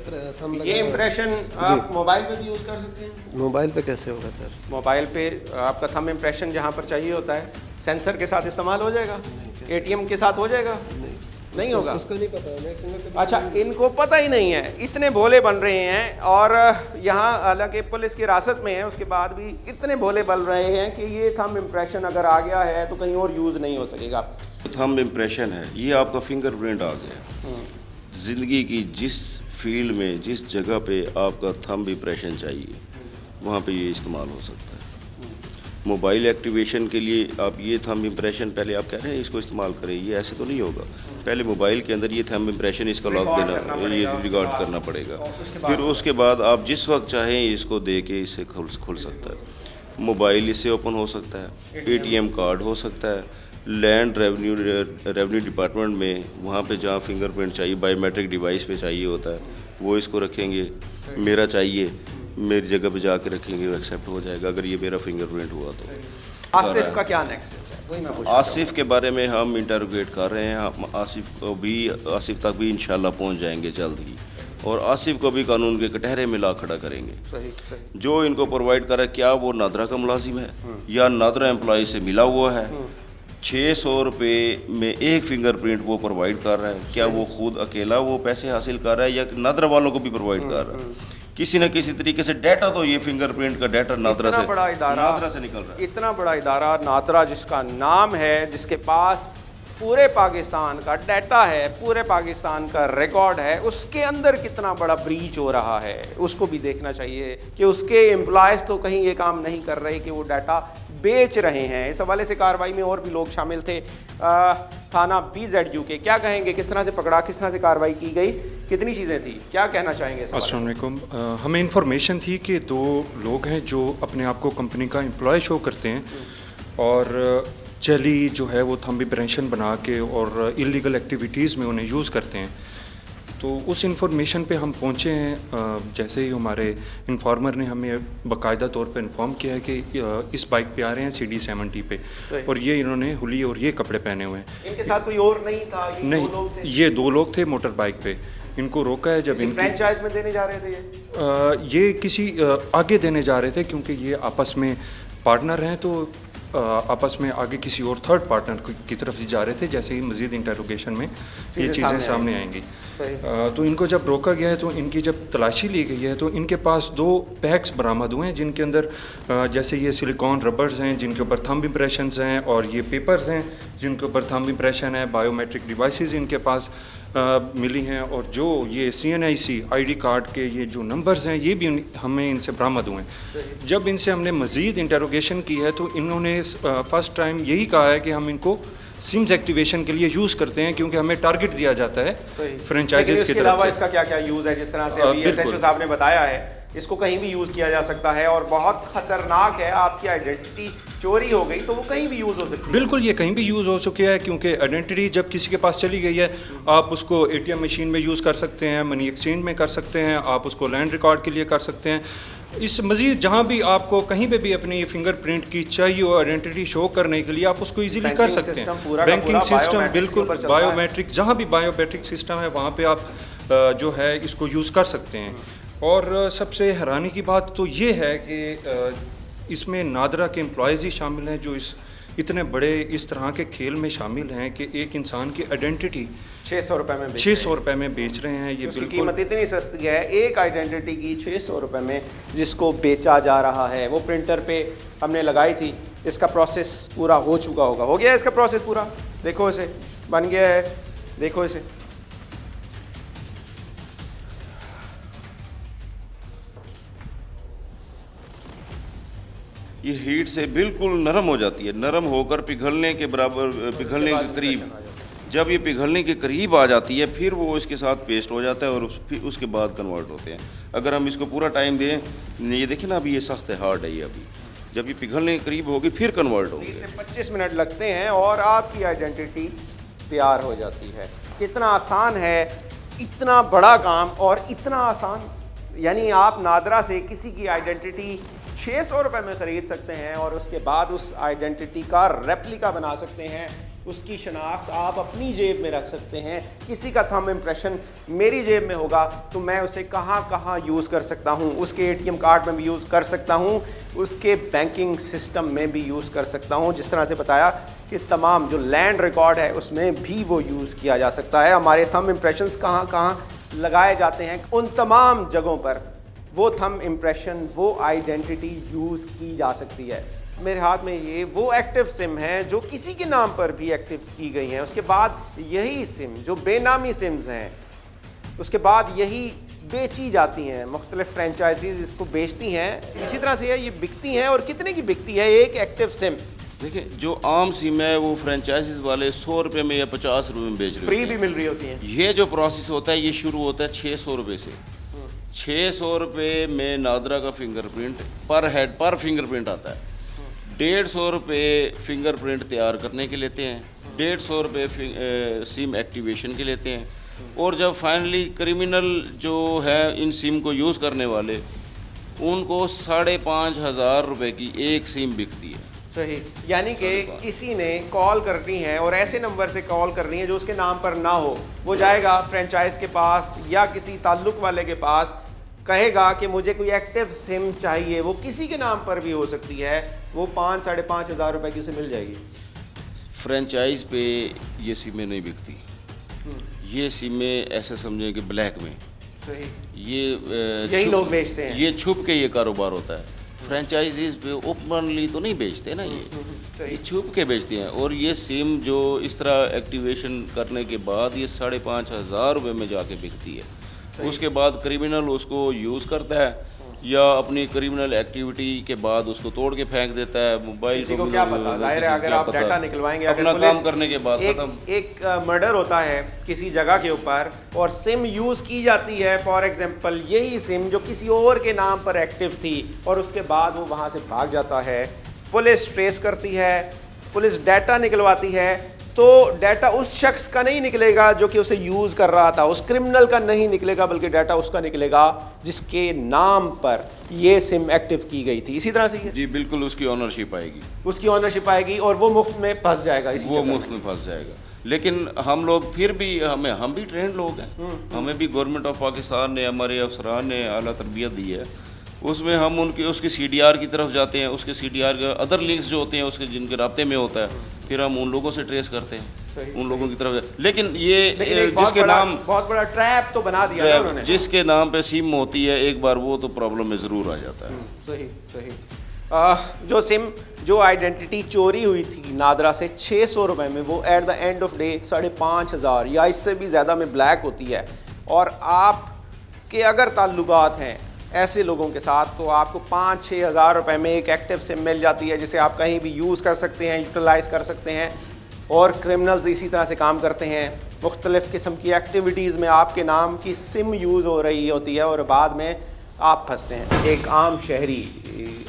Speaker 3: थंब लगा।
Speaker 1: ये इम्प्रेशन आप मोबाइल पे भी यूज़ कर सकते हैं?
Speaker 3: मोबाइल पे कैसे होगा सर? मोबाइल
Speaker 1: पे आपका थंब इम्प्रेशन जहाँ पर चाहिए होता है सेंसर के साथ इस्तेमाल हो जाएगा, ATM के साथ हो जाएगा? नहीं होगा,
Speaker 3: उसका नहीं पता है।
Speaker 1: अच्छा, इनको पता ही नहीं है, इतने भोले बन रहे हैं। और यहाँ हालांकि पुलिस की हिरासत में है, उसके बाद भी इतने भोले बन रहे हैं कि ये थंब इम्प्रेशन अगर आ गया है तो कहीं और यूज़ नहीं हो सकेगा।
Speaker 5: थंब इम्प्रेशन है, ये आपका फिंगरप्रिंट आ गया। ज़िंदगी की जिस फील्ड में, जिस जगह पे आपका थंब इम्प्रेशन चाहिए, वहाँ पे ये इस्तेमाल हो सकता है। मोबाइल एक्टिवेशन के लिए आप ये थंब इम्प्रेशन, पहले आप कह रहे हैं इसको इस्तेमाल करें, ये ऐसे तो नहीं होगा। पहले मोबाइल के अंदर ये थंब इम्प्रेशन, इसका लॉक देना, ये रिकॉर्ड करना पड़ेगा। फिर उसके बाद आप जिस वक्त चाहें इसको दे के इससे खुल सकता है। मोबाइल इससे ओपन हो सकता है, ATM कार्ड हो सकता है, लैंड रेवेन्यू डिपार्टमेंट में वहाँ पे जहाँ फिंगरप्रिंट चाहिए, बायोमेट्रिक डिवाइस पे चाहिए होता है, वो इसको रखेंगे। मेरा चाहिए, मेरी जगह पे जाके रखेंगे, वो एक्सेप्ट हो जाएगा अगर ये मेरा फिंगरप्रिंट हुआ तो।
Speaker 1: आसिफ का क्या नेक्स्ट है? वही मैं पूछ रहा हूँ।
Speaker 5: आसिफ के बारे में हम इंटरोगेट कर रहे हैं, हम आसिफ तक भी इंशाल्लाह पहुंच जाएंगे जल्द ही, और आसिफ को भी कानून के कटहरे में ला खड़ा करेंगे।
Speaker 1: सही, सही।
Speaker 5: जो इनको प्रोवाइड कर रहा है, क्या वो नादरा का मुलाजिम है या नादरा एम्प्लॉय से मिला हुआ है? 600 रुपये में एक फिंगरप्रिंट वो प्रोवाइड कर रहा है, क्या वो खुद अकेला वो पैसे हासिल कर रहा है या नादरा वालों को भी प्रोवाइड कर रहा है? किसी न किसी तरीके से डाटा तो ये फिंगरप्रिंट का डाटा नादरा से निकल रहा है।
Speaker 1: इतना बड़ा इदारा नादरा, जिसका नाम है, जिसके पास पूरे पाकिस्तान का डाटा है, पूरे पाकिस्तान का रिकॉर्ड है, उसके अंदर कितना बड़ा ब्रीच हो रहा है उसको भी देखना चाहिए कि उसके एम्प्लॉयज़ तो कहीं ये काम नहीं कर रहे कि वो डाटा बेच रहे हैं। इस हवाले से कार्रवाई में और भी लोग शामिल थे। थाना BZU के क्या कहेंगे, किस तरह से पकड़ा, किस तरह से कार्रवाई की गई, कितनी चीज़ें थी, क्या कहना चाहेंगे?
Speaker 6: अस्सलाम वालेकुम। हमें इन्फॉर्मेशन थी कि 2 लोग हैं जो अपने आप को कंपनी का एम्प्लॉय शो करते हैं और चली जो है वो थंब इम्प्रेशन बना के और इलीगल एक्टिविटीज़ में उन्हें यूज़ करते हैं। तो उस इंफॉर्मेशन पे हम पहुँचे हैं। जैसे ही हमारे इन्फॉर्मर ने हमें बाकायदा तौर पे इन्फॉर्म किया है कि इस बाइक पे आ रहे हैं CD70 पे, और ये इन्होंने हुली और ये कपड़े पहने हुए हैं।
Speaker 1: इनके साथ कोई और नहीं था?
Speaker 6: नहीं, ये 2 लोग थे मोटर बाइक पे। इनको रोका है जब
Speaker 1: फ्रेंचाइज में देने जा रहे थे
Speaker 6: ये किसी आगे देने जा रहे थे, क्योंकि ये आपस में पार्टनर हैं, तो आपस में आगे किसी और थर्ड पार्टनर की तरफ जा रहे थे, जैसे ही मज़ीद इंटेरोगेशन में ये चीज़ें सामने आएंगी। तो इनको जब रोका गया है तो इनकी जब तलाशी ली गई है तो इनके पास 2 पैक्स बरामद हुए हैं, जिनके अंदर जैसे ये सिलिकॉन रबर्स हैं जिनके ऊपर थंब इम्प्रेशंस हैं, और ये पेपर्स हैं जिनके ऊपर थंब इम्प्रेशन है, बायोमेट्रिक डिवाइसेस इनके पास मिली हैं, और जो ये CNIC ID कार्ड के ये जो नंबर्स हैं ये भी हमें इनसे बरामद हुए हैं। जब इनसे हमने मज़ीद इंटेरोगेशन की है तो इन्होंने फर्स्ट टाइम यही कहा है कि हम इनको सिम्स एक्टिवेशन के लिए यूज़ करते हैं, क्योंकि हमें टारगेट दिया जाता है फ्रेंचाइजीज की तरफ से।
Speaker 1: इसका क्या क्या यूज़ है? जिस तरह से अभी SHO साहब ने बताया है, इसको कहीं भी यूज़ किया जा सकता है और बहुत ख़तरनाक है। आपकी आइडेंटिटी चोरी हो गई तो वो कहीं भी यूज़ हो सकती है।
Speaker 6: बिल्कुल, ये कहीं भी यूज़ हो चुकी है, क्योंकि आइडेंटिटी जब किसी के पास चली गई है, आप उसको ATM मशीन में यूज़ कर सकते हैं, मनी एक्सचेंज में कर सकते हैं, आप उसको लैंड रिकॉर्ड के लिए कर सकते हैं। इस मज़ीद जहाँ भी आपको कहीं पे भी अपनी फिंगरप्रिंट की चाहिए हो आइडेंटिटी शो करने के लिए, आप उसको इजीली कर सकते हैं। बैंकिंग सिस्टम बिल्कुल बायोमेट्रिक, जहाँ भी बायोमेट्रिक सिस्टम है वहाँ पे आप जो है इसको यूज़ कर सकते हैं। और सबसे हैरानी की बात तो ये है कि इसमें नादरा के एम्प्लॉयज़ ही शामिल हैं जो इस इतने बड़े इस तरह के खेल में शामिल हैं कि एक इंसान की आइडेंटिटी
Speaker 1: 600 रुपये में
Speaker 6: 600 रुपये में बेच रहे हैं। ये
Speaker 1: उसकी
Speaker 6: बिल्कुल
Speaker 1: कीमत इतनी सस्ती है, एक आइडेंटिटी की 600 रुपये में जिसको बेचा जा रहा है। वो प्रिंटर पे हमने लगाई थी, इसका प्रोसेस पूरा हो चुका होगा। हो गया इसका प्रोसेस पूरा, देखो इसे बन गया है, देखो इसे।
Speaker 5: ये हीट से बिल्कुल नरम हो जाती है, नरम होकर पिघलने के बराबर, पिघलने के करीब, जब ये पिघलने के करीब आ जाती है फिर वो इसके साथ पेस्ट हो जाता है और फिर उसके बाद कन्वर्ट होते हैं। अगर हम इसको पूरा टाइम दें, ये देखिए ना अभी ये सख्त है, हार्ड है ये, अभी जब ये पिघलने के करीब होगी फिर कन्वर्ट होगी।
Speaker 1: 20 से 25 मिनट लगते हैं और आपकी आइडेंटिटी तैयार हो जाती है। कितना आसान है, इतना बड़ा काम और इतना आसान। यानी आप नादरा से किसी की आइडेंटिटी 600 रुपये में ख़रीद सकते हैं और उसके बाद उस आइडेंटिटी का रेप्लिका बना सकते हैं। उसकी शनाख्त आप अपनी जेब में रख सकते हैं। किसी का थंब इम्प्रेशन मेरी जेब में होगा तो मैं उसे कहाँ कहाँ यूज़ कर सकता हूँ। उसके ATM कार्ड में भी यूज़ कर सकता हूँ, उसके बैंकिंग सिस्टम में भी यूज़ कर सकता हूँ। जिस तरह से बताया कि तमाम जो लैंड रिकॉर्ड है उसमें भी वो यूज़ किया जा सकता है। हमारे थंब इम्प्रेशंस कहाँ कहाँ लगाए जाते हैं, उन तमाम जगहों पर वो थंब इम्प्रेशन, वो आइडेंटिटी यूज़ की जा सकती है। मेरे हाथ में ये वो एक्टिव सिम है जो किसी के नाम पर भी एक्टिव की गई हैं। उसके बाद यही सिम जो बेनामी सिम्स हैं, उसके बाद यही बेची जाती हैं। मुख्तलिफ फ्रेंचाइजीज इसको बेचती हैं। इसी तरह से ये बिकती हैं। और कितने की बिकती है एक एक्टिव सिम?
Speaker 5: देखिए जो आम सिम है वो फ्रेंचाइजीज वाले 100 रुपये में या 50 रुपये में बेच रहे
Speaker 1: फ्री भी मिल रही होती हैं।
Speaker 5: ये जो प्रोसेस होता है ये शुरू होता है 600 रुपये से। 600 रुपये में नादरा का फिंगरप्रिंट पर हेड पर फिंगरप्रिंट आता है। 150 रुपये फिंगरप्रिंट तैयार करने के लेते हैं, 150 रुपये सिम एक्टिवेशन के लेते हैं। और जब फाइनली क्रिमिनल जो है इन सिम को यूज़ करने वाले, उनको 5,500 रुपये की एक सिम बिकती है।
Speaker 1: सही, यानी कि किसी ने कॉल करनी है और ऐसे नंबर से कॉल करनी है जो उसके नाम पर ना हो। वो जाएगा फ्रेंचाइज के पास या किसी ताल्लुक़ वाले के पास, कहेगा कि मुझे कोई एक्टिव सिम चाहिए, वो किसी के नाम पर भी हो सकती है। वो 5-5,500 रुपये की उसे मिल जाएगी।
Speaker 5: फ्रेंचाइज पे ये सिमें नहीं बिकती, ये सिमें ऐसे समझें कि ब्लैक में।
Speaker 1: सही,
Speaker 5: ये
Speaker 1: यही लोग बेचते हैं।
Speaker 5: ये छुप के ये कारोबार होता है। फ्रेंचाइजीज पे ओपनली तो नहीं बेचते ना, ये छुप के बेचते हैं। और ये सिम जो इस तरह एक्टिवेशन करने के बाद ये 5,500 रुपये में जाके बिकती है। उसके बाद क्रिमिनल उसको यूज़ करता है या अपनी क्रिमिनल एक्टिविटी के बाद उसको तोड़ के फेंक देता है। मोबाइल
Speaker 1: को क्या पता, जाहिर है अगर आप डाटा निकलवाएंगे,
Speaker 5: अपना काम करने के बाद
Speaker 1: एक मर्डर होता है किसी जगह के ऊपर और सिम यूज़ की जाती है, फॉर एग्जांपल यही सिम जो किसी और के नाम पर एक्टिव थी, और उसके बाद वो वहाँ से भाग जाता है। पुलिस ट्रेस करती है, पुलिस डाटा निकलवाती है, तो डाटा उस शख्स का नहीं निकलेगा जो कि उसे यूज़ कर रहा था, उस क्रिमिनल का नहीं निकलेगा, बल्कि डाटा उसका निकलेगा जिसके नाम पर ये सिम एक्टिव की गई थी। इसी तरह से ये
Speaker 5: जी बिल्कुल उसकी ऑनरशिप आएगी,
Speaker 1: उसकी ऑनरशिप आएगी और वो मुफ्त में फंस जाएगा।
Speaker 5: वो मुफ्त में फंस जाएगा। लेकिन हम लोग फिर भी हम भी ट्रेंड लोग हैं, हमें भी गवर्नमेंट ऑफ पाकिस्तान ने, हमारे अफसरान ने आला तरबियत दी है। उसमें हम उसके CDR की तरफ जाते हैं, उसके CDR के अदर लिंक्स जो होते हैं उसके जिनके राब्ते में होता है, फिर हम उन लोगों से ट्रेस करते हैं, उन लोगों की तरफ। लेकिन ये जिसके नाम
Speaker 1: बहुत बड़ा ट्रैप तो बना दिया ना उन्होंने।
Speaker 5: जिसके नाम पे सिम होती है एक बार, वो तो प्रॉब्लम में ज़रूर आ जाता है।
Speaker 1: सही सही। जो आइडेंटिटी चोरी हुई थी नादरा से 600 रुपये में, वो at the end of day 5,500 या इससे भी ज़्यादा में ब्लैक होती है। और आपके अगर ताल्लुकात हैं ऐसे लोगों के साथ, तो आपको 5-6 हज़ार रुपये में एक एक्टिव सिम मिल जाती है, जिसे आप कहीं भी यूज़ कर सकते हैं, यूटिलाइज़ कर सकते हैं। और क्रिमिनल्स इसी तरह से काम करते हैं, मुख्तलिफ़ किस्म की एक्टिविटीज़ में आपके नाम की सिम यूज़ हो रही होती है और बाद में आप फंसते हैं। एक आम शहरी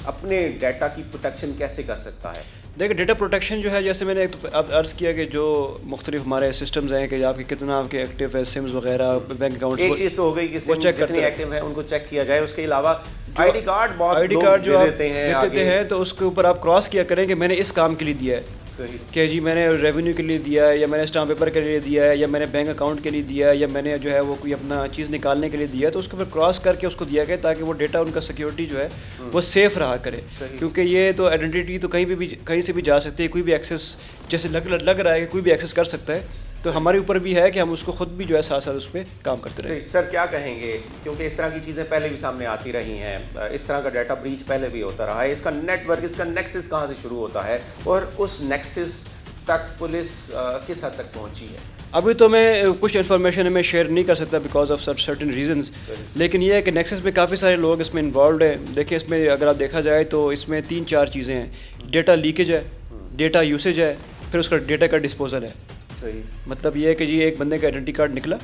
Speaker 1: अपने डाटा की प्रोटेक्शन कैसे कर सकता है?
Speaker 2: देखिए, डेटा प्रोटेक्शन जो है, जैसे मैंने एक तो अब अर्ज़ किया कि जो मुख्तलिफ हमारे सिस्टम्स हैं कि आपके कितना आपके एक्टिव है, सिम्स वगैरह, बैंक अकाउंट्स,
Speaker 1: एक चीज़ तो हो गई कि
Speaker 2: वो चेक करते
Speaker 1: एक्टिव है उनको चेक किया जाए। उसके अलावा आईडी कार्ड
Speaker 2: जो आप देते हैं तो उसके ऊपर आप क्रॉस किया करें कि मैंने इस काम के लिए दिया है, कि जी मैंने रेवेन्यू के लिए दिया है, या मैंने स्टाम्प पेपर के लिए दिया है, या मैंने बैंक अकाउंट के लिए दिया है, या मैंने जो है वो कोई अपना चीज़ निकालने के लिए दिया है, तो उसको फिर क्रॉस करके उसको दिया गया ताकि वो डेटा उनका सिक्योरिटी जो है वो सेफ़ रहा करे। क्योंकि ये तो आइडेंटिटी तो कहीं से भी जा सकती है, कोई भी एक्सेस, जैसे लग रहा है कि कोई भी एक्सेस कर सकता है, तो हमारे ऊपर भी है कि हम उसको खुद भी जो है साथ साथ उस पर काम करते रहें।
Speaker 1: सर क्या कहेंगे, क्योंकि इस तरह की चीज़ें पहले भी सामने आती रही हैं, इस तरह का डाटा ब्रीच पहले भी होता रहा है, इसका नेटवर्क, इसका नेक्सस कहाँ से शुरू होता है और उस नेक्सस तक पुलिस किस हद तक पहुंची है?
Speaker 2: अभी तो मैं कुछ इन्फॉर्मेशन में शेयर नहीं कर सकता बिकॉज ऑफ सर्टेन रीजंस, लेकिन ये है कि नेक्सस में काफ़ी सारे लोग इसमें इन्वॉल्व हैं। देखिए, इसमें अगर आप देखा जाए तो इसमें 3-4 चीज़ें हैं। डेटा लीकेज है, डेटा यूसेज है, फिर उसका डेटा का डिस्पोजल है। मतलब ये है कि जी एक बंदे का आइडेंटिटी कार्ड निकला,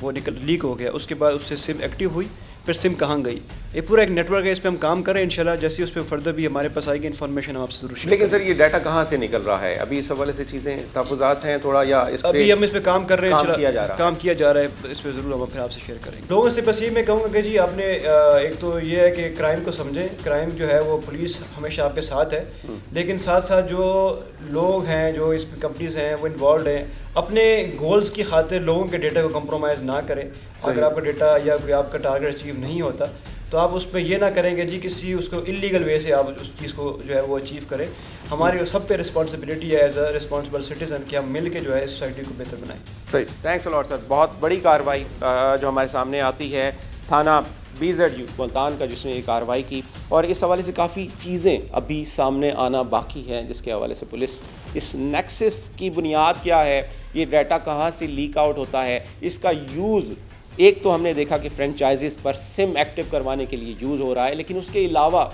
Speaker 2: वो लीक हो गया, उसके बाद उससे सिम एक्टिव हुई, फिर सिम कहाँ गई, ये पूरा एक नेटवर्क है। इस पर हम काम करें इंशाल्लाह, जैसे उस पर फर्दर भी हमारे पास आएगी इन्फॉर्मेशन, हम आपसे जरूर शेयर।
Speaker 1: लेकिन सर ये डाटा कहाँ से निकल रहा है? अभी इस हवाले से चीज़ें तहफ़्फ़ुज़ात हैं थोड़ा, या
Speaker 2: अभी हम इस पर काम कर रहे हैं,
Speaker 1: काम किया जा रहा
Speaker 2: है, इस पर ज़रूर हम फिर आपसे शेयर करेंगे। लोगों से बस ये मैं कहूँगा कि जी आपने एक तो ये है कि क्राइम को समझें, क्राइम जो है वो पुलिस हमेशा आपके साथ है, लेकिन साथ साथ जो लोग हैं, जो इस कंपनीज हैं, वो इन्वॉल्व हैं, अपने गोल्स की खातिर लोगों के डेटा को कंप्रोमाइज़ ना करें। अगर आपका डेटा या कोई आपका टारगेट अचीव नहीं होता तो आप उस पर यह ना करेंगे जी किसी उसको इलीगल वे से आप उस चीज़ को जो है वो अचीव करें। हमारी सब पे रिस्पॉन्सिबिलिटी है एज अ रिस्पॉन्सिबल सिटीज़न कि हम मिल के जो है सोसाइटी को बेहतर बनाएं।
Speaker 1: सही, थैंक्स अ लॉट सर। बहुत बड़ी कार्रवाई जो हमारे सामने आती है, थाना BZU मुल्तान का जिसने ये कार्रवाई की, और इस हवाले से काफ़ी चीज़ें अभी सामने आना बाकी हैं, जिसके हवाले से पुलिस इस नेक्सस की बुनियाद क्या है, ये डाटा कहाँ से लीक आउट होता है, इसका यूज़ एक तो हमने देखा कि फ्रेंचाइजीज़ पर सिम एक्टिव करवाने के लिए यूज़ हो रहा है, लेकिन उसके अलावा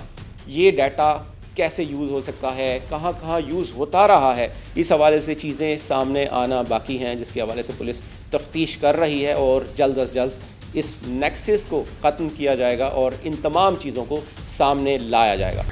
Speaker 1: ये डाटा कैसे यूज़ हो सकता है, कहाँ कहाँ यूज़ होता रहा है, इस हवाले से चीज़ें सामने आना बाकी हैं, जिसके हवाले से पुलिस तफ्तीश कर रही है और जल्द अज जल्द इस नेक्सस को ख़त्म किया जाएगा और इन तमाम चीज़ों को सामने लाया जाएगा।